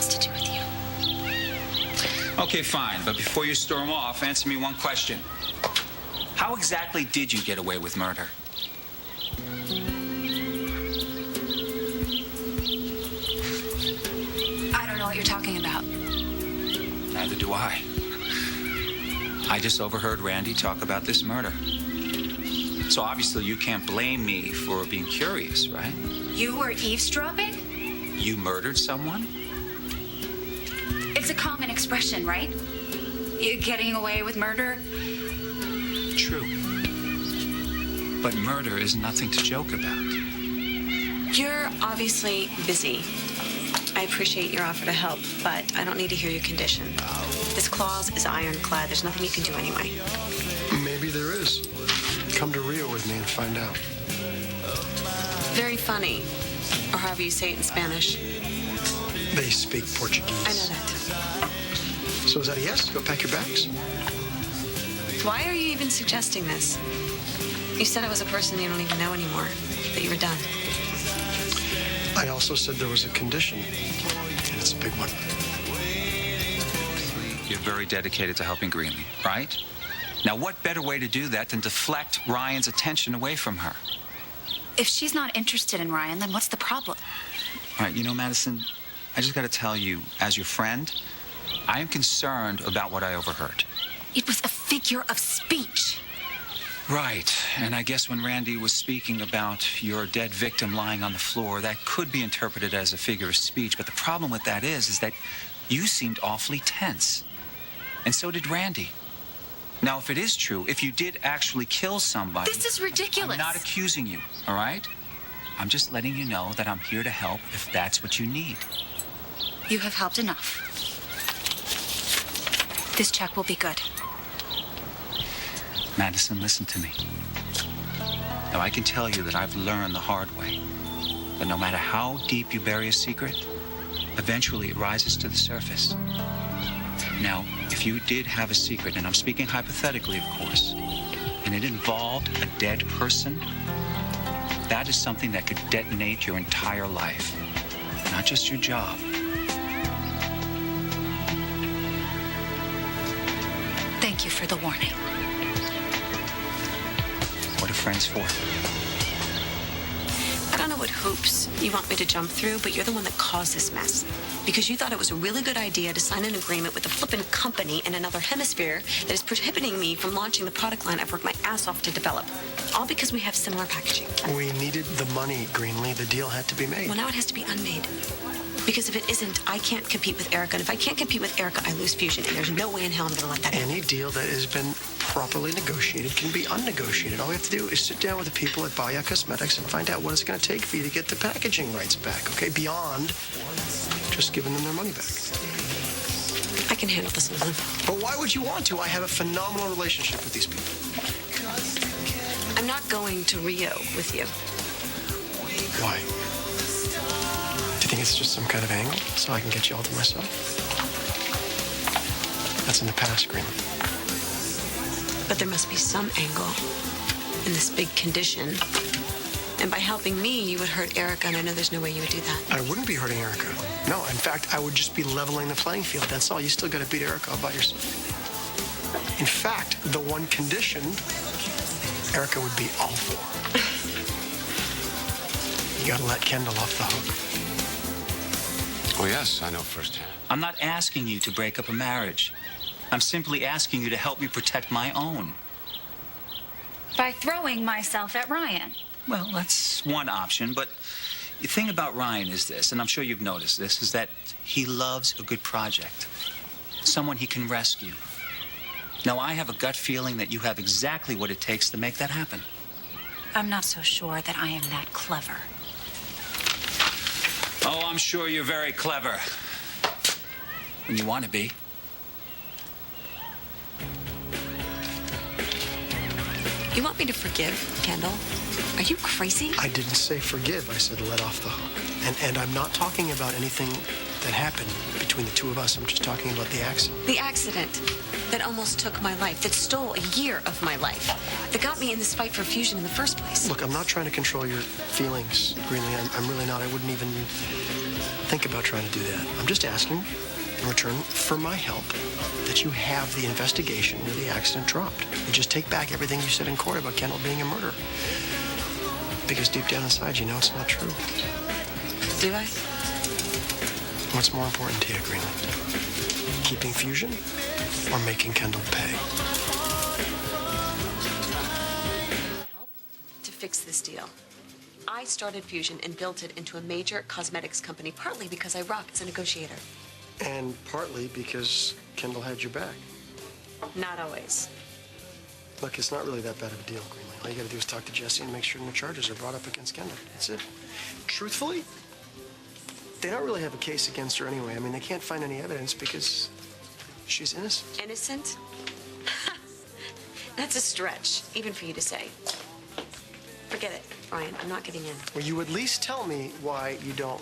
has to do with you. Okay, fine. But before you storm off, answer me one question. How exactly did you get away with murder? I don't know what you're talking about. Neither do I. I just overheard Randy talk about this murder. So obviously you can't blame me for being curious, right? You were eavesdropping? You murdered someone? It's a common expression, right? You getting away with murder? True. But murder is nothing to joke about. You're obviously busy. I appreciate your offer to help, but I don't need to hear your condition. This clause is ironclad. There's nothing you can do anyway. Maybe there is. Come to Rio with me and find out. Very funny. Or however you say it in Spanish. They speak Portuguese. I know that. So is that a yes? Go pack your bags? Why are you even suggesting this? You said I was a person you don't even know anymore. That you were done. I also said there was a condition. And it's a big one. You're very dedicated to helping Greenlee, right? Now, what better way to do that than deflect Ryan's attention away from her? If she's not interested in Ryan, then what's the problem? All right, you know, Madison, I just got to tell you, as your friend, I am concerned about what I overheard. It was a figure of speech. Right, and I guess when Randy was speaking about your dead victim lying on the floor, that could be interpreted as a figure of speech. But the problem with that is that you seemed awfully tense. And so did Randy. Now, if it is true, if you did actually kill somebody... This is ridiculous. I'm not accusing you, all right? I'm just letting you know that I'm here to help if that's what you need. You have helped enough. This check will be good. Madison, listen to me. Now, I can tell you that I've learned the hard way that no matter how deep you bury a secret, eventually it rises to the surface. Now, if you did have a secret, and I'm speaking hypothetically, of course, and it involved a dead person, that is something that could detonate your entire life, not just your job. Thank you for the warning. What are friends for? I don't know what hoops you want me to jump through, but you're the one that caused this mess. Because you thought it was a really good idea to sign an agreement with a flippin' company in another hemisphere that is prohibiting me from launching the product line I've worked my ass off to develop. All because we have similar packaging. We needed the money, Greenlee. The deal had to be made. Well, now it has to be unmade. Because if it isn't, I can't compete with Erica. And if I can't compete with Erica, I lose Fusion. And there's no way in hell I'm going to let that happen. Any deal that has been properly negotiated can be unnegotiated. All we have to do is sit down with the people at Baya Cosmetics and find out what it's going to take for you to get the packaging rights back, okay? Beyond just giving them their money back. I can handle this alone. But why would you want to? I have a phenomenal relationship with these people. I'm not going to Rio with you. Why? Do you think it's just some kind of angle so I can get you all to myself? That's in the past, Greenlee. But there must be some angle in this big condition. And by helping me, you would hurt Erica, and I know there's no way you would do that. I wouldn't be hurting Erica. No, in fact, I would just be leveling the playing field. That's all. You still got to beat Erica all by yourself. In fact, the one condition Erica would be all for. You got to let Kendall off the hook. Oh, yes, I know firsthand. I'm not asking you to break up a marriage. I'm simply asking you to help me protect my own. By throwing myself at Ryan. Well, that's one option, but the thing about Ryan is this, and I'm sure you've noticed this, is that he loves a good project, someone he can rescue. Now, I have a gut feeling that you have exactly what it takes to make that happen. I'm not so sure that I am that clever. Oh, I'm sure you're very clever. When you want to be. You want me to forgive Kendall? Are you crazy? I didn't say forgive. I said let off the hook. And I'm not talking about anything that happened between the two of us. I'm just talking about the accident. The accident that almost took my life, that stole a year of my life, that got me in this fight for fusion in the first place. Look, I'm not trying to control your feelings, Greenlee. I'm really not. I wouldn't even think about trying to do that. I'm just asking, in return for my help, that you have the investigation where the accident dropped. You just take back everything you said in court about Kendall being a murderer. Because deep down inside, you know it's not true. Do I? What's more important to you, Greenlee? Keeping fusion or making Kendall pay? Help to fix this deal. I started Fusion and built it into a major cosmetics company, partly because I rock as a negotiator. And partly because Kendall had your back. Not always. Look, it's not really that bad of a deal, Greenlee. All you gotta do is talk to Jesse and make sure no charges are brought up against Kendall. That's it. Truthfully, they don't really have a case against her anyway. I mean, they can't find any evidence because she's innocent. Innocent? That's a stretch, even for you to say. Forget it, Brian. I'm not getting in. Well, you at least tell me why you don't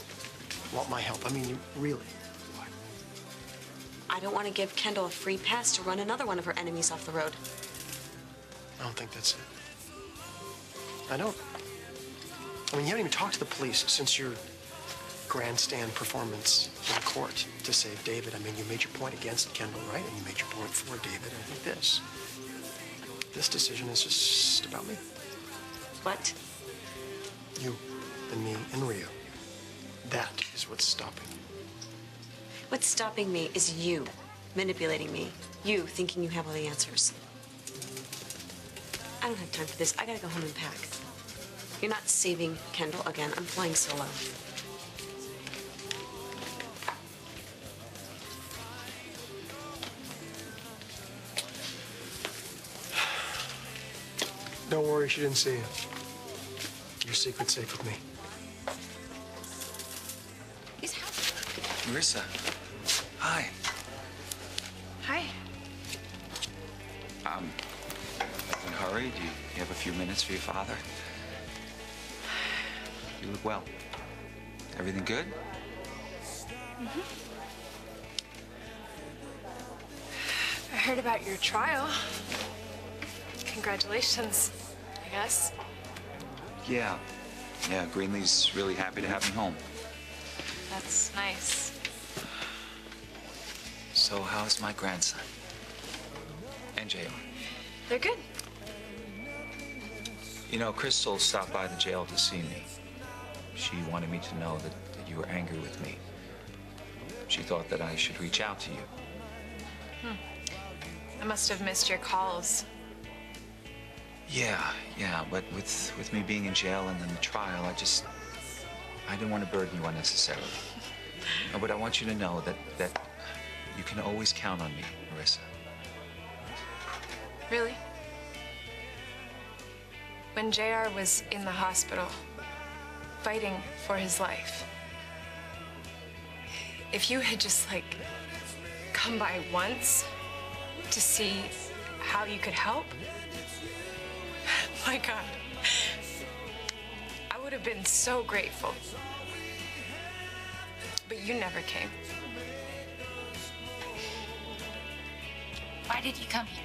want my help. I mean, you really. Why? I don't want to give Kendall a free pass to run another one of her enemies off the road. I don't think that's it. I don't. I mean, you haven't even talked to the police since your grandstand performance in court to save David. I mean, you made your point against Kendall, right? And you made your point for David. And I think this decision is just about me. What? You and me and Rio. That is what's stopping you. What's stopping me is you manipulating me. You thinking you have all the answers. I don't have time for this. I gotta go home and pack. You're not saving Kendall again. I'm flying solo. Don't worry, she didn't see you. Your secret's safe with me. He's happy. Marissa. Hi. Hi. In a hurry? Do you have a few minutes for your father? You look well. Everything good? I heard about your trial. Congratulations, I guess. Yeah. Yeah, Greenlee's really happy to have me home. That's nice. So how's my grandson? And JR? They're good. You know, Crystal stopped by the jail to see me. She wanted me to know that you were angry with me. She thought that I should reach out to you. I must have missed your calls. Yeah, but with me being in jail and then the trial, I didn't want to burden you unnecessarily. No, but I want you to know that you can always count on me, Marissa. Really? When JR was in the hospital, fighting for his life, if you had just, come by once to see how you could help, my God, I would have been so grateful. But you never came. Why did you come here?